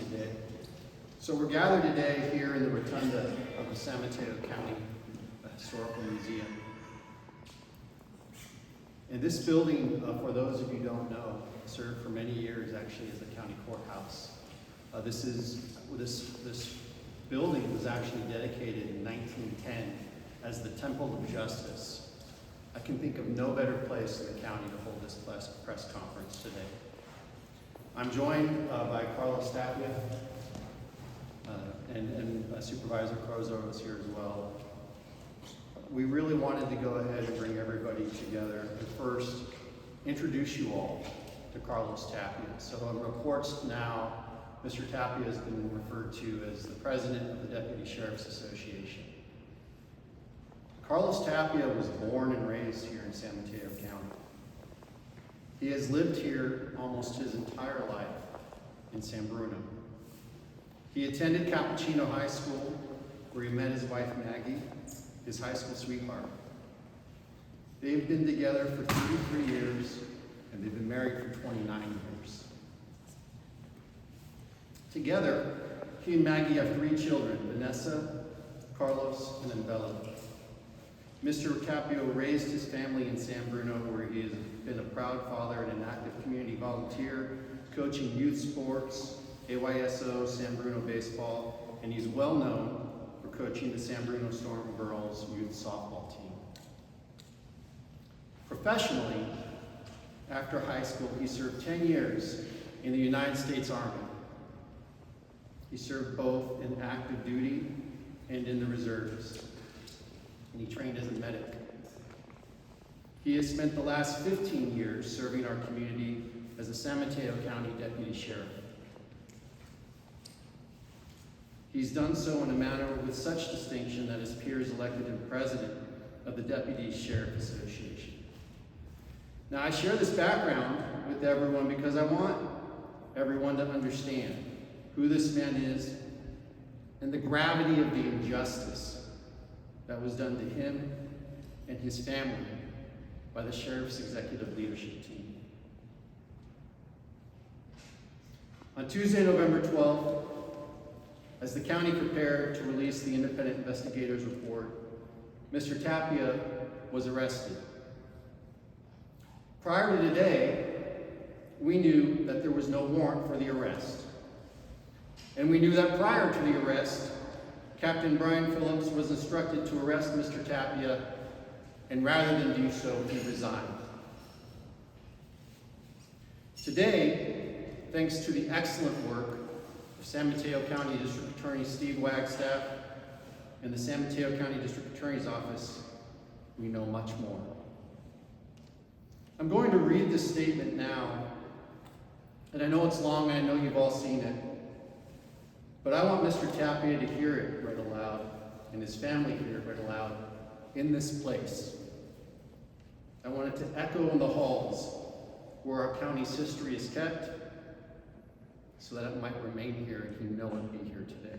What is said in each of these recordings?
today. So we're gathered today here in the rotunda of the San Mateo County Historical Museum. And this building, for those of you who don't know, served for many years actually as the county courthouse. This building was actually dedicated in 1910 as the Temple of Justice. I can think of no better place in the county to hold this press conference today. I'm joined by Carlos Tapia, and Supervisor Crozo is here as well. We really wanted to go ahead and bring everybody together and first introduce you all to Carlos Tapia. So in reports now, Mr. Tapia has been referred to as the president of the Deputy Sheriff's Association. Carlos Tapia was born and raised here in San Mateo County. He has lived here almost his entire life in San Bruno. He attended Cappuccino High School, where he met his wife Maggie, his high school sweetheart. They've been together for 33 years, and they've been married for 29 years. Together, he and Maggie have 3 children, Vanessa, Carlos, and then Bella. Mr. Tapia raised his family in San Bruno, where he has been a proud father and an active community volunteer, coaching youth sports, AYSO, San Bruno baseball, and he's well known for coaching the San Bruno Storm Girls youth softball team. Professionally, after high school, he served 10 years in the United States Army. He served both in active duty and in the reserves, and he trained as a medic. He has spent the last 15 years serving our community as a San Mateo County Deputy Sheriff. He's done so in a manner with such distinction that his peers elected him president of the Deputy Sheriff Association. Now, I share this background with everyone because I want everyone to understand who this man is and the gravity of the injustice that was done to him and his family by the Sheriff's Executive Leadership Team. On Tuesday, November 12th, as the county prepared to release the independent investigator's report, Mr. Tapia was arrested. Prior to today, we knew that there was no warrant for the arrest. And we knew that prior to the arrest, Captain Brian Phillips was instructed to arrest Mr. Tapia, and rather than do so, he resigned. Today, thanks to the excellent work of San Mateo County District Attorney Steve Wagstaff and the San Mateo County District Attorney's Office, we know much more. I'm going to read this statement now, and I know it's long, and I know you've all seen it, but I want Mr. Tapia to hear it read aloud, and his family hear it read aloud in this place. I want it to echo in the halls where our county's history is kept, so that it might remain here and you know it be here today.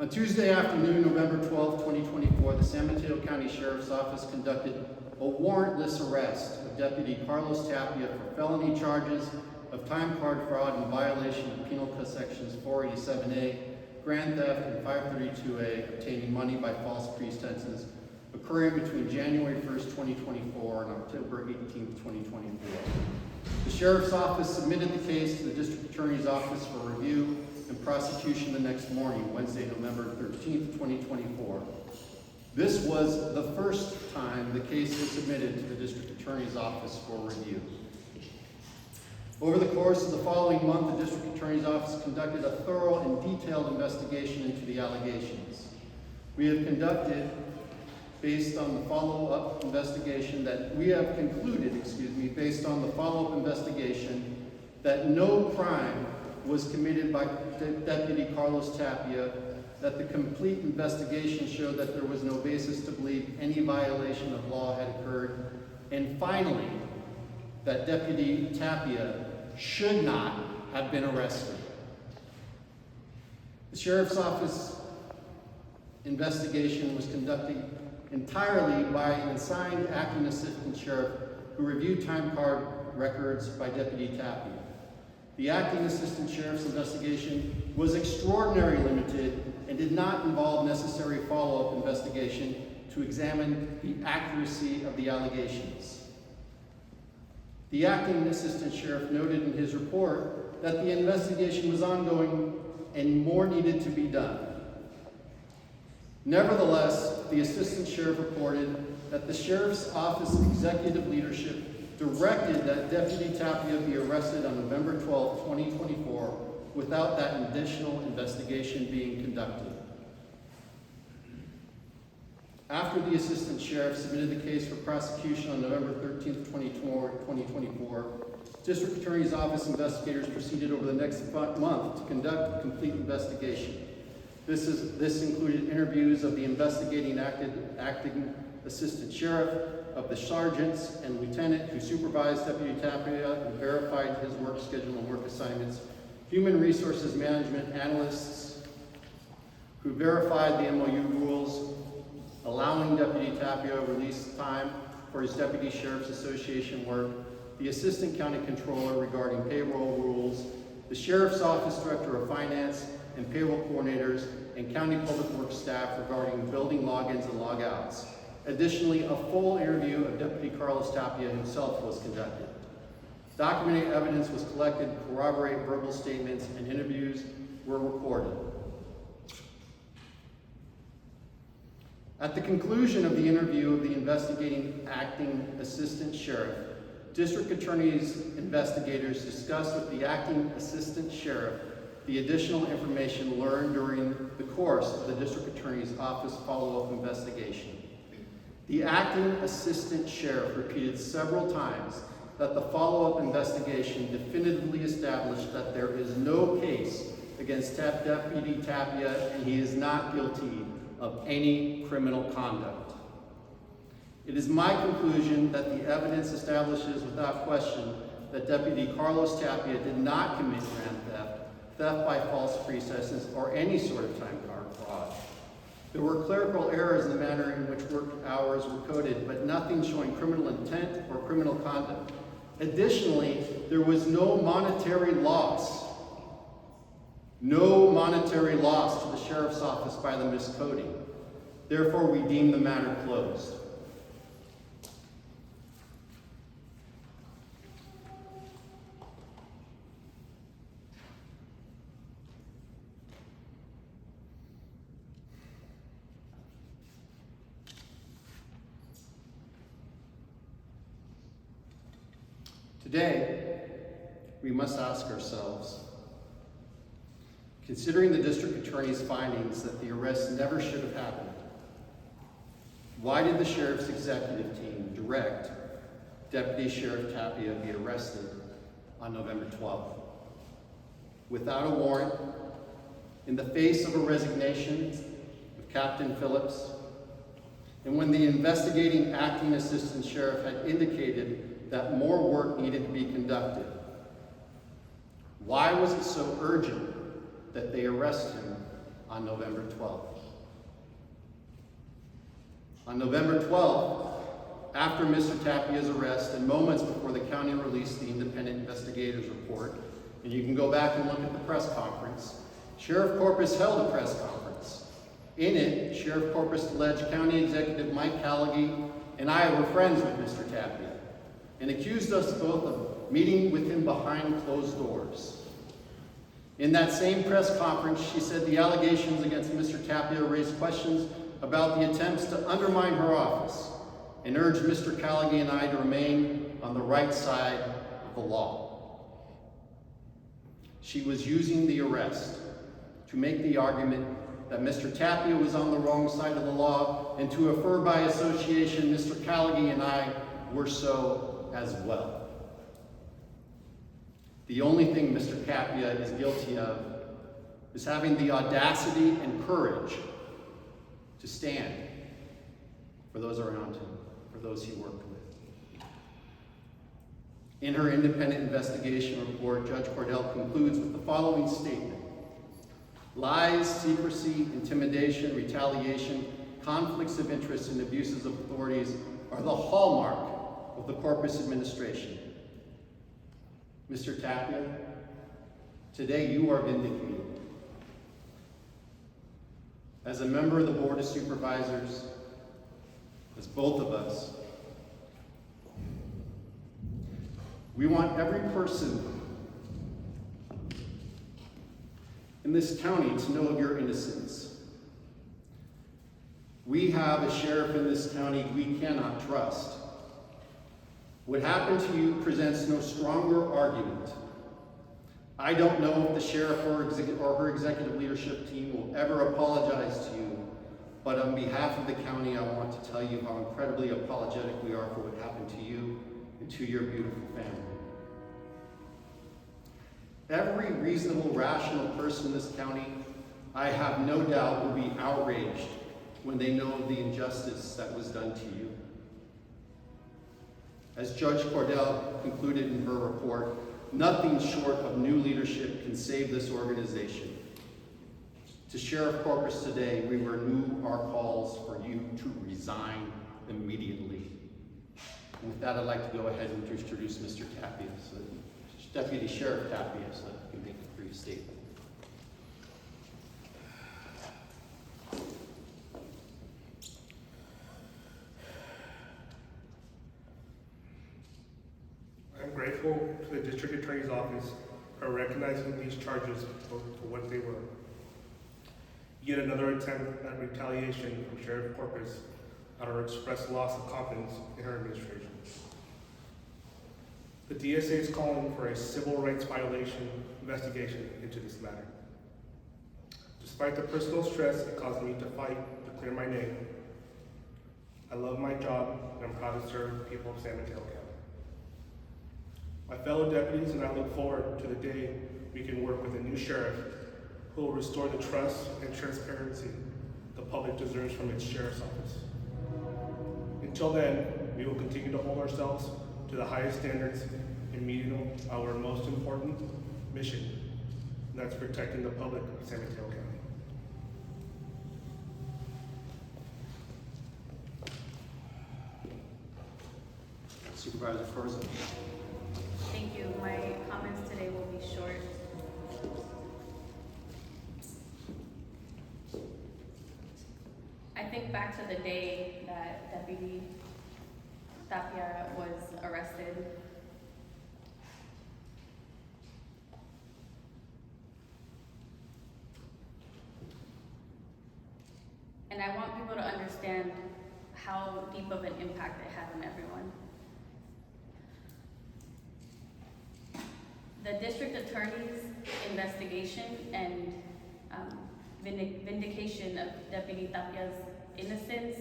On Tuesday afternoon, November 12, 2024, the San Mateo County Sheriff's Office conducted a warrantless arrest of Deputy Carlos Tapia for felony charges of time card fraud in violation of Penal Code Sections 487A, grand theft, and 532A, obtaining money by false pretenses, occurring between January 1st, 2024 and October 18th, 2024. The Sheriff's Office submitted the case to the District Attorney's Office for review and prosecution the next morning, Wednesday, November 13th, 2024. This was the first time the case was submitted to the District Attorney's Office for review. Over the course of the following month, the District Attorney's Office conducted a thorough and detailed investigation into the allegations. We have conducted, based on the follow-up investigation that we have concluded, based on the follow-up investigation, that no crime was committed by Deputy Carlos Tapia, that the complete investigation showed that there was no basis to believe any violation of law had occurred, and finally, that Deputy Tapia should not have been arrested. The Sheriff's Office investigation was conducted entirely by an assigned acting assistant sheriff who reviewed time card records by Deputy Tapia. The acting assistant sheriff's investigation was extraordinarily limited and did not involve necessary follow-up investigation to examine the accuracy of the allegations. The acting assistant sheriff noted in his report that the investigation was ongoing and more needed to be done. Nevertheless, the assistant sheriff reported that the sheriff's office executive leadership directed that Deputy Tapia be arrested on November 12, 2024, without that additional investigation being conducted. After the assistant sheriff submitted the case for prosecution on November 13, 2024, District Attorney's Office investigators proceeded over the next month to conduct a complete investigation. This included interviews of the investigating acting assistant sheriff, of the sergeants and lieutenant who supervised Deputy Tapia and verified his work schedule and work assignments, human resources management analysts who verified the MOU rules, allowing Deputy Tapia release time for his Deputy Sheriff's Association work, the Assistant County Controller regarding payroll rules, the Sheriff's Office Director of Finance and payroll coordinators, and County Public Works staff regarding building logins and logouts. Additionally, a full interview of Deputy Carlos Tapia himself was conducted. Documented evidence was collected to corroborate verbal statements, and interviews were recorded. At the conclusion of the interview of the investigating acting assistant sheriff, District Attorney's investigators discussed with the acting assistant sheriff the additional information learned during the course of the District Attorney's Office follow-up investigation. The acting assistant sheriff repeated several times that the follow-up investigation definitively established that there is no case against Deputy Tapia and he is not guilty of any criminal conduct. It is my conclusion that the evidence establishes without question that Deputy Carlos Tapia did not commit grand theft, theft by false pretenses, or any sort of time card fraud. There were clerical errors in the manner in which work hours were coded, but nothing showing criminal intent or criminal conduct. Additionally, there was no monetary loss. No monetary loss to the sheriff's office by the miscoding. Therefore, we deem the matter closed. Today, we must ask ourselves, considering the district attorney's findings that the arrest never should have happened, why did the sheriff's executive team direct Deputy Sheriff Tapia be arrested on November 12th? Without a warrant, in the face of a resignation of Captain Phillips, and when the investigating acting assistant sheriff had indicated that more work needed to be conducted. Why was it so urgent that they arrest him on November 12th? On November 12th, after Mr. Tapia's arrest and moments before the county released the independent investigators report, and you can go back and look at the press conference, Sheriff Corpus held a press conference. In it, Sheriff Corpus alleged County Executive Mike Callaghy and I were friends with Mr. Tapia, and accused us both of meeting with him behind closed doors. In that same press conference, she said the allegations against Mr. Tapia raised questions about the attempts to undermine her office and urged Mr. Callaghy and I to remain on the right side of the law. She was using the arrest to make the argument that Mr. Tapia was on the wrong side of the law and to infer by association Mr. Callaghy and I were so as well. The only thing Mr. Tapia is guilty of is having the audacity and courage to stand for those around him, for those he worked with. In her independent investigation report, Judge Cordell concludes with the following statement: lies, secrecy, intimidation, retaliation, conflicts of interest, and abuses of authorities are the hallmark of the Corpus administration. Mr. Tapia, Today you are vindicated. As a member of the Board of Supervisors, as both of us, we want every person in this county to know of your innocence. We have a sheriff in this county we cannot trust. What happened to you presents no stronger argument. I don't know if the sheriff or her executive leadership team will ever apologize to you, but on behalf of the county, I want to tell you how incredibly apologetic we are for what happened to you and to your beautiful family. Every reasonable, rational person in this county, I have no doubt, will be outraged when they know of the injustice that was done to you. As Judge Cordell concluded in her report, nothing short of new leadership can save this organization. To Sheriff Corpus today, we renew our calls for you to resign immediately. And with that, I'd like to go ahead and introduce Mr. Tapia, Deputy Sheriff Tapia, so that he can make a brief statement. I'm grateful to the District Attorney's Office for recognizing these charges for what they were. Yet another attempt at retaliation from Sheriff Corpus out of her expressed loss of confidence in her administration. The DSA is calling for a civil rights violation investigation into this matter. Despite the personal stress it caused me to fight to clear my name, I love my job and I'm proud to serve the people of San Mateo County. My fellow deputies and I look forward to the day we can work with a new sheriff who will restore the trust and transparency the public deserves from its sheriff's office. Until then, we will continue to hold ourselves to the highest standards in meeting our most important mission, and that's protecting the public of San Mateo County. Supervisor Forza. Thank you. My comments today will be short. I think back to the day that Deputy Tapia was arrested. And I want people to understand how deep of an impact it had on everyone. The district attorney's investigation and vindication of Deputy Tapia's innocence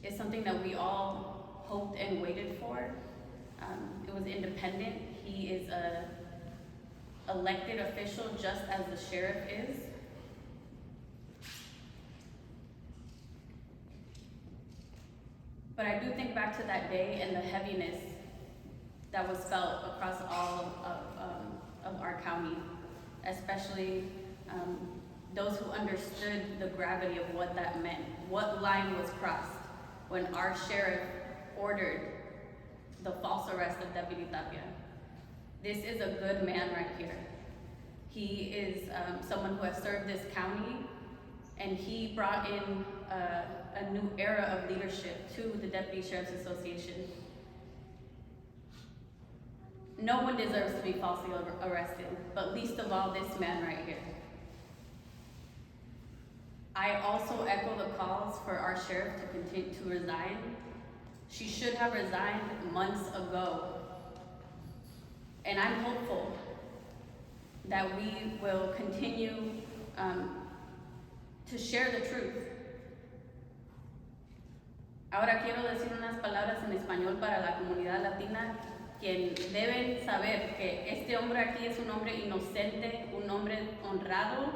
is something that we all hoped and waited for. It was independent. He is a elected official just as the sheriff is. But I do think back to that day and the heaviness that was felt across all of our county, especially those who understood the gravity of what that meant, what line was crossed when our sheriff ordered the false arrest of Deputy Tapia. This is a good man right here. He is someone who has served this county, and he brought in a new era of leadership to the Deputy Sheriff's Association. No one deserves to be falsely arrested, but least of all this man right here. I also echo the calls for our sheriff to continue to resign. She should have resigned months ago. And I'm hopeful that we will continue to share the truth. Ahora quiero decir unas palabras en español para la comunidad latina, quien deben saber que este hombre aquí es un hombre inocente, un hombre honrado,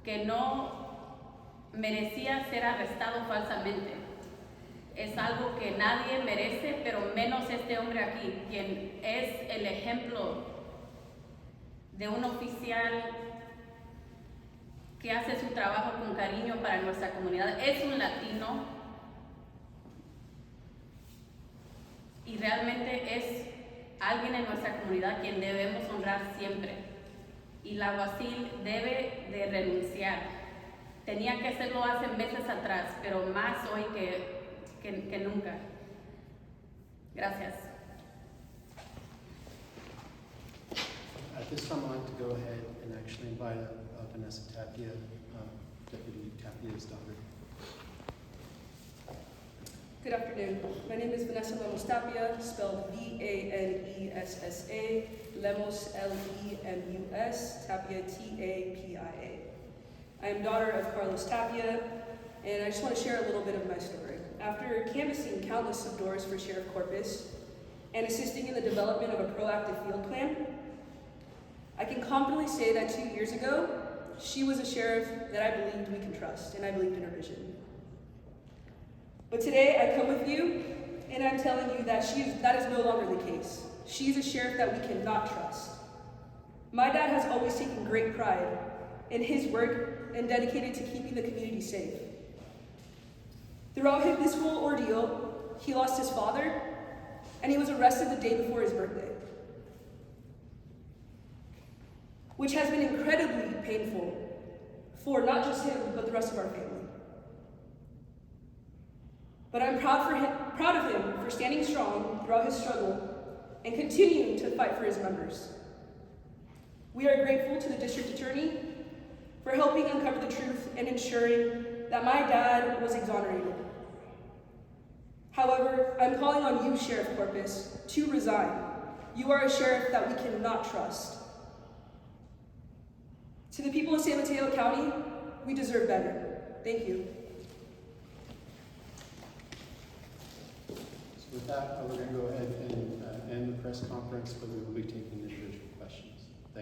que no merecía ser arrestado falsamente. Es algo que nadie merece, pero menos este hombre aquí, quien es el ejemplo de un oficial que hace su trabajo con cariño para nuestra comunidad. Es un latino y realmente es alguien en nuestra comunidad quien debemos honrar siempre. Y la alguacil debe de renunciar. Tenía que hacerlo hace meses atrás, pero más hoy que nunca. Gracias. At this time, I'd like to go ahead and actually invite Vanessa Tapia, Deputy Tapia's daughter. Good afternoon. My name is Vanessa Lemos Tapia, spelled V-A-N-E-S-S-A, Lemos, L-E-M-U-S, Tapia, T-A-P-I-A. I am daughter of Carlos Tapia, and I just want to share a little bit of my story. After canvassing countless of doors for Sheriff Corpus and assisting in the development of a proactive field plan, I can confidently say that 2 years ago, she was a sheriff that I believed we can trust, and I believed in her vision. But today I come with you, and I'm telling you that that is no longer the case. She is a sheriff that we cannot trust. My dad has always taken great pride in his work and dedicated to keeping the community safe. Throughout this whole ordeal, he lost his father, and he was arrested the day before his birthday, which has been incredibly painful for not just him, but the rest of our family. But I'm proud of him for standing strong throughout his struggle and continuing to fight for his members. We are grateful to the district attorney for helping uncover the truth and ensuring that my dad was exonerated. However, I'm calling on you, Sheriff Corpus, to resign. You are a sheriff that we cannot trust. To the people of San Mateo County, we deserve better. Thank you. So with that, we're going to go ahead and end the press conference, but we will be taking